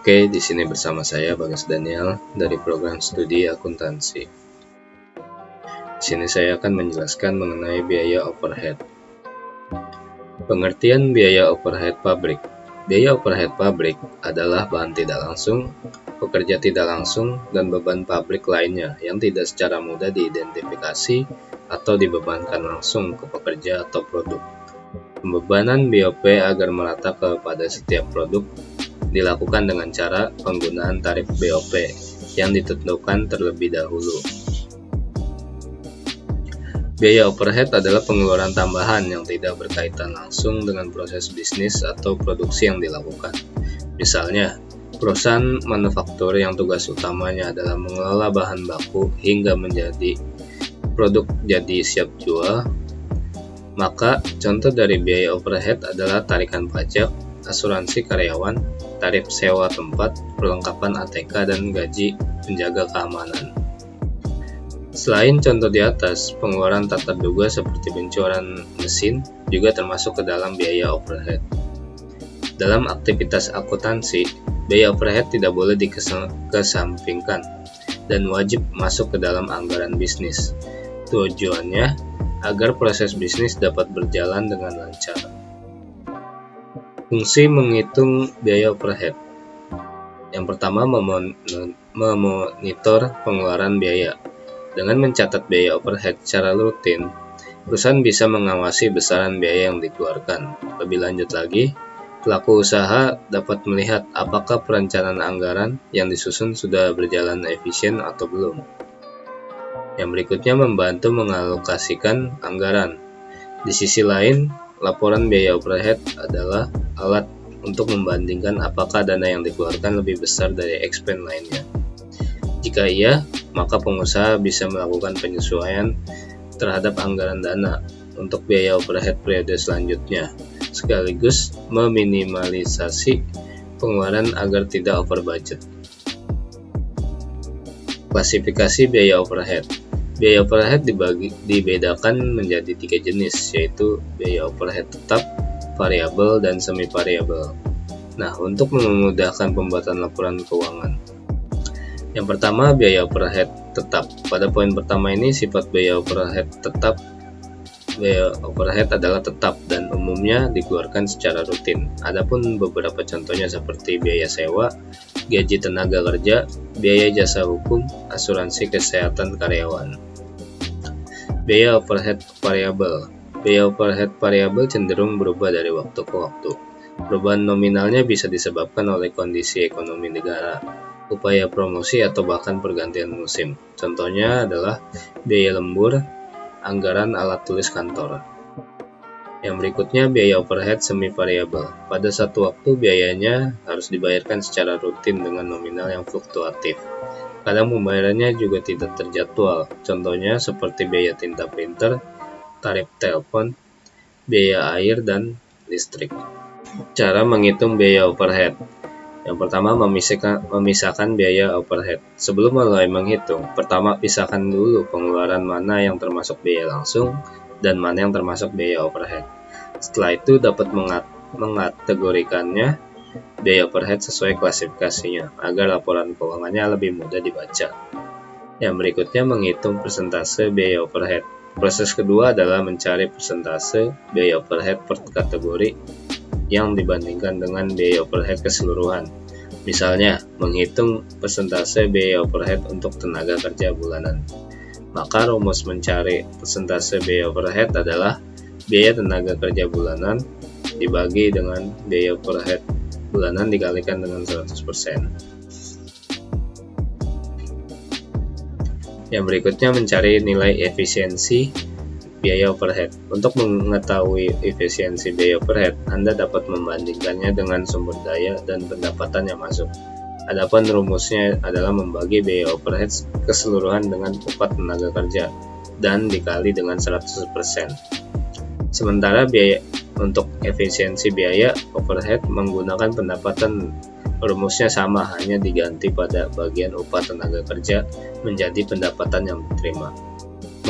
Oke, di sini bersama saya Bagas Daniel dari program studi akuntansi. Di sini saya akan menjelaskan mengenai biaya overhead. Pengertian biaya overhead pabrik. Biaya overhead pabrik adalah bahan tidak langsung, pekerja tidak langsung, dan beban pabrik lainnya yang tidak secara mudah diidentifikasi atau dibebankan langsung ke pekerja atau produk. Pembebanan BOP agar merata kepada setiap produk dilakukan dengan cara penggunaan tarif BOP yang ditentukan terlebih dahulu. Biaya overhead adalah pengeluaran tambahan yang tidak berkaitan langsung dengan proses bisnis atau produksi yang dilakukan. Misalnya, perusahaan manufaktur yang tugas utamanya adalah mengelola bahan baku hingga menjadi produk jadi siap jual, maka contoh dari biaya overhead adalah tarikan pajak, asuransi karyawan, tarif sewa tempat, perlengkapan ATK, dan gaji penjaga keamanan. Selain contoh di atas, pengeluaran tak terduga seperti bencoran mesin juga termasuk ke dalam biaya overhead. Dalam aktivitas akuntansi, biaya overhead tidak boleh dikesampingkan dan wajib masuk ke dalam anggaran bisnis. Tujuannya agar proses bisnis dapat berjalan dengan lancar. Fungsi menghitung biaya overhead. Yang pertama, memonitor pengeluaran biaya. Dengan mencatat biaya overhead secara rutin, perusahaan bisa mengawasi besaran biaya yang dikeluarkan. Lebih lanjut lagi, pelaku usaha dapat melihat apakah perencanaan anggaran yang disusun sudah berjalan efisien atau belum. Yang berikutnya, membantu mengalokasikan anggaran. Di sisi lain, laporan biaya overhead adalah alat untuk membandingkan apakah dana yang dikeluarkan lebih besar dari expense lainnya. Jika iya, maka pengusaha bisa melakukan penyesuaian terhadap anggaran dana untuk biaya overhead periode selanjutnya, sekaligus meminimalisasi pengeluaran agar tidak over budget. Klasifikasi biaya overhead. Biaya overhead dibedakan menjadi 3 jenis, yaitu biaya overhead tetap, variabel, dan semi variabel. Nah, untuk memudahkan pembuatan laporan keuangan. Yang pertama, biaya overhead tetap. Pada poin pertama ini, sifat biaya overhead tetap. Biaya overhead adalah tetap dan umumnya dikeluarkan secara rutin. Adapun beberapa contohnya seperti biaya sewa, gaji tenaga kerja, biaya jasa hukum, asuransi kesehatan karyawan. Biaya overhead variabel. Biaya overhead variabel cenderung berubah dari waktu ke waktu. Perubahan nominalnya bisa disebabkan oleh kondisi ekonomi negara, upaya promosi, atau bahkan pergantian musim. Contohnya adalah biaya lembur, anggaran alat tulis kantor. Yang berikutnya, biaya overhead semi variabel. Pada satu waktu, biayanya harus dibayarkan secara rutin dengan nominal yang fluktuatif. Kadang pembayarannya juga tidak terjadwal. Contohnya seperti biaya tinta printer, tarif telepon, biaya air, dan listrik. Cara menghitung biaya overhead. Yang pertama, memisahkan biaya overhead. Sebelum mulai menghitung, pertama pisahkan dulu pengeluaran mana yang termasuk biaya langsung dan mana yang termasuk biaya overhead. Setelah itu dapat mengategorikannya biaya overhead sesuai klasifikasinya agar laporan keuangannya lebih mudah dibaca. Yang berikutnya, menghitung persentase biaya overhead. Proses kedua adalah mencari persentase biaya overhead per kategori yang dibandingkan dengan biaya overhead keseluruhan. Misalnya, menghitung persentase biaya overhead untuk tenaga kerja bulanan. Maka rumus mencari persentase biaya overhead adalah biaya tenaga kerja bulanan dibagi dengan biaya overhead bulanan dikalikan dengan 100%. Yang berikutnya, mencari nilai efisiensi biaya overhead. Untuk mengetahui efisiensi biaya overhead, Anda dapat membandingkannya dengan sumber daya dan pendapatan yang masuk. Adapun rumusnya adalah membagi biaya overhead keseluruhan dengan upah tenaga kerja dan dikali dengan 100%. Sementara biaya untuk efisiensi biaya overhead menggunakan pendapatan, rumusnya sama, hanya diganti pada bagian upah tenaga kerja menjadi pendapatan yang diterima.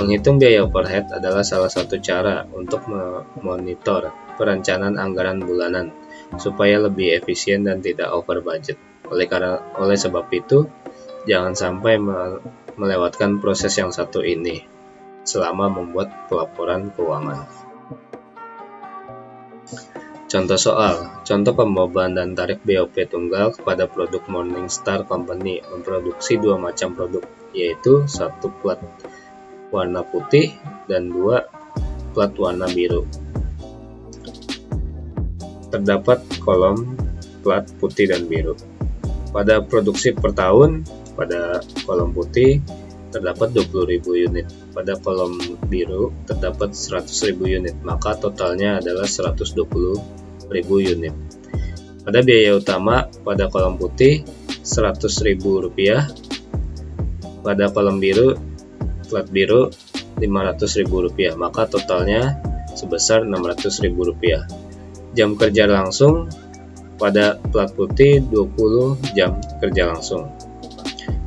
Menghitung biaya overhead adalah salah satu cara untuk memonitor perencanaan anggaran bulanan supaya lebih efisien dan tidak over budget. Oleh sebab itu, jangan sampai melewatkan proses yang satu ini selama membuat pelaporan keuangan. Contoh soal, contoh pembeban dan tarif BOP tunggal kepada produk Morningstar Company memproduksi dua macam produk, yaitu satu plat warna putih dan dua plat warna biru. Terdapat kolom plat putih dan biru. Pada produksi per tahun, pada kolom putih terdapat 20.000 unit, pada kolom biru terdapat 100.000 unit, maka totalnya adalah 120.000 unit. Pada biaya utama pada kolom putih Rp100.000, pada kolom biru plat biru Rp500.000, maka totalnya sebesar Rp600.000. Jam kerja langsung pada plat putih 20 jam kerja langsung,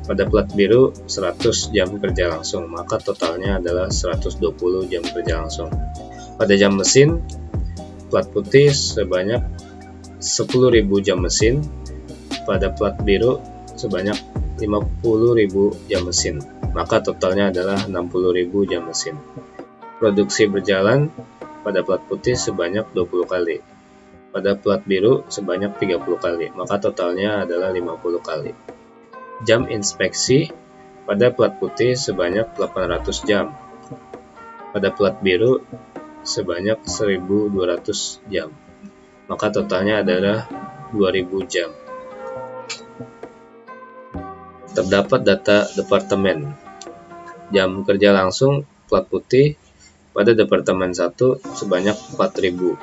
pada plat biru 100 jam kerja langsung, maka totalnya adalah 120 jam kerja langsung. Pada jam mesin plat putih sebanyak 10.000 jam mesin, pada plat biru sebanyak 50.000 jam mesin, maka totalnya adalah 60.000 jam mesin. Produksi berjalan pada plat putih sebanyak 20 kali, pada plat biru sebanyak 30 kali, maka totalnya adalah 50 kali. Jam inspeksi pada plat putih sebanyak 800 jam, pada plat biru sebanyak 1.200 jam, maka totalnya adalah 2.000 jam. Terdapat data departemen. Jam kerja langsung plat putih pada departemen 1 sebanyak 4.000,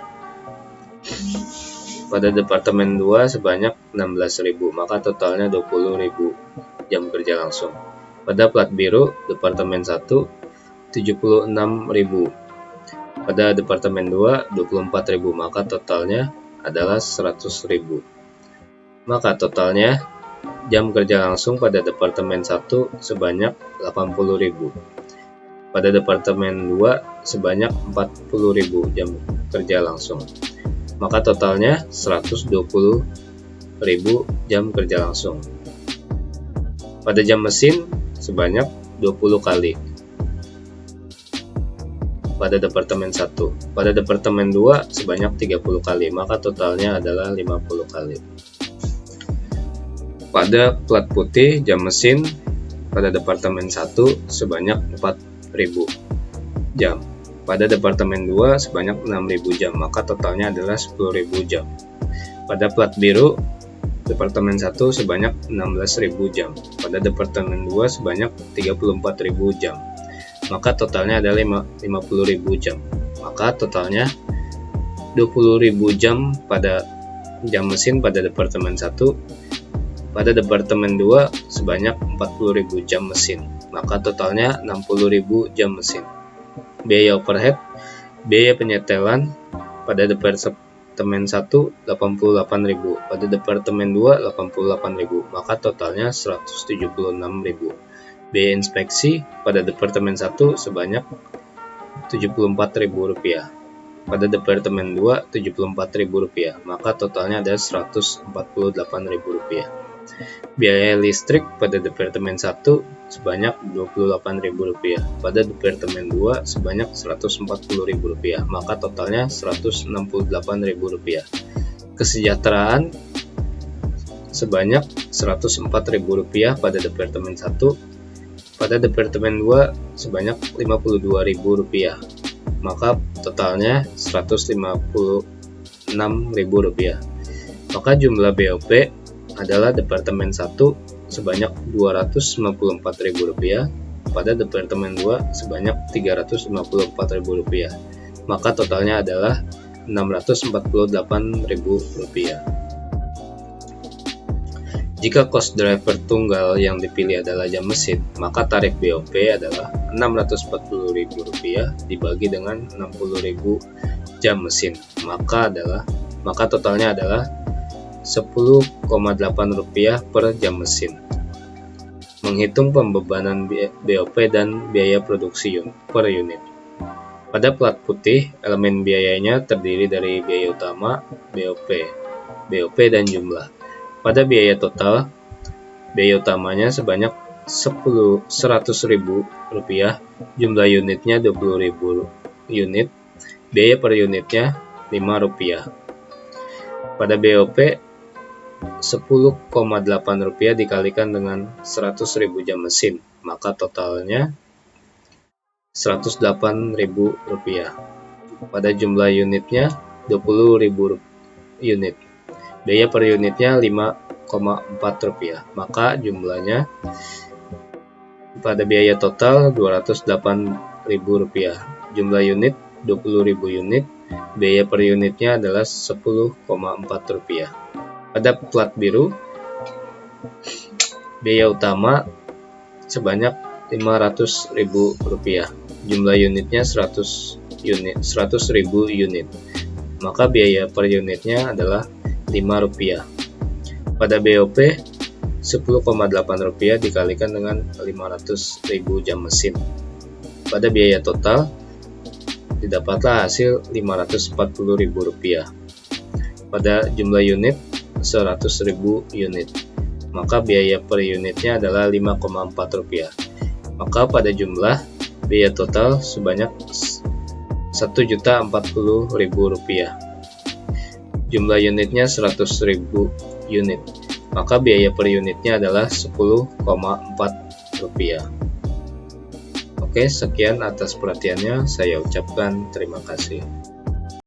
pada departemen 2 sebanyak 16.000, maka totalnya 20.000 jam kerja langsung. Pada plat biru departemen 1 76.000, pada departemen 2 24.000, maka totalnya adalah 100.000. Maka totalnya jam kerja langsung pada departemen 1 sebanyak 80.000, pada departemen 2 sebanyak 40.000 jam kerja langsung, maka totalnya 120.000 jam kerja langsung. Pada jam mesin sebanyak 20 kali pada departemen 1, pada departemen 2 sebanyak 30 kali, maka totalnya adalah 50 kali. Pada plat putih jam mesin pada departemen 1 sebanyak 4.000 jam, pada departemen 2 sebanyak 6.000 jam, maka totalnya adalah 10.000 jam. Pada plat biru departemen 1 sebanyak 16.000 jam, pada departemen 2 sebanyak 34.000 jam, maka totalnya adalah 50.000 jam. Maka totalnya 20.000 jam pada jam mesin pada departemen 1, pada departemen 2 sebanyak 40.000 jam mesin, maka totalnya 60.000 jam mesin. Biaya overhead, biaya penyetelan pada departemen 1 88.000, pada departemen 2 88.000, maka totalnya 176.000. Biaya inspeksi pada departemen 1 sebanyak Rp74.000, pada departemen 2 Rp74.000, maka totalnya ada Rp148.000. Biaya listrik pada departemen 1 sebanyak Rp28.000, pada departemen 2 sebanyak Rp140.000, maka totalnya Rp168.000. Kesejahteraan sebanyak Rp104.000 pada departemen 1, pada departemen 2 sebanyak Rp52.000, maka totalnya Rp156.000. Maka jumlah BOP adalah departemen 1 sebanyak Rp254.000, pada departemen 2 sebanyak Rp354.000, maka totalnya adalah Rp648.000. Jika cost driver tunggal yang dipilih adalah jam mesin, maka tarif BOP adalah Rp640.000 dibagi dengan 60.000 jam mesin, maka totalnya adalah Rp10,8 per jam mesin. Menghitung pembebanan BOP dan biaya produksi per unit. Pada plat putih, elemen biayanya terdiri dari biaya utama, BOP dan jumlah. Pada biaya total, biaya utamanya sebanyak Rp100.000, jumlah unitnya 20.000 unit, biaya per unitnya Rp5. Pada BOP, Rp10,8 dikalikan dengan 100.000 jam mesin, maka totalnya Rp108.000. Pada jumlah unitnya 20.000 unit, biaya per unitnya Rp5,4, maka jumlahnya pada biaya total Rp208.000. Jumlah unit 20.000 unit, biaya per unitnya adalah Rp10,4. Pada plat biru, biaya utama sebanyak Rp500.000, jumlah unitnya 100.000 unit, maka biaya per unitnya adalah Rp5. Pada BOP, Rp10,8 dikalikan dengan 500.000 jam mesin. Pada biaya total, didapatlah hasil Rp540.000. Pada jumlah unit 100.000 unit, maka biaya per unitnya adalah Rp5,4. Maka pada jumlah biaya total sebanyak Rp1.040.000. Jumlah unitnya 100.000 unit, maka biaya per unitnya adalah Rp10,4. Oke, sekian atas perhatiannya. Saya ucapkan terima kasih.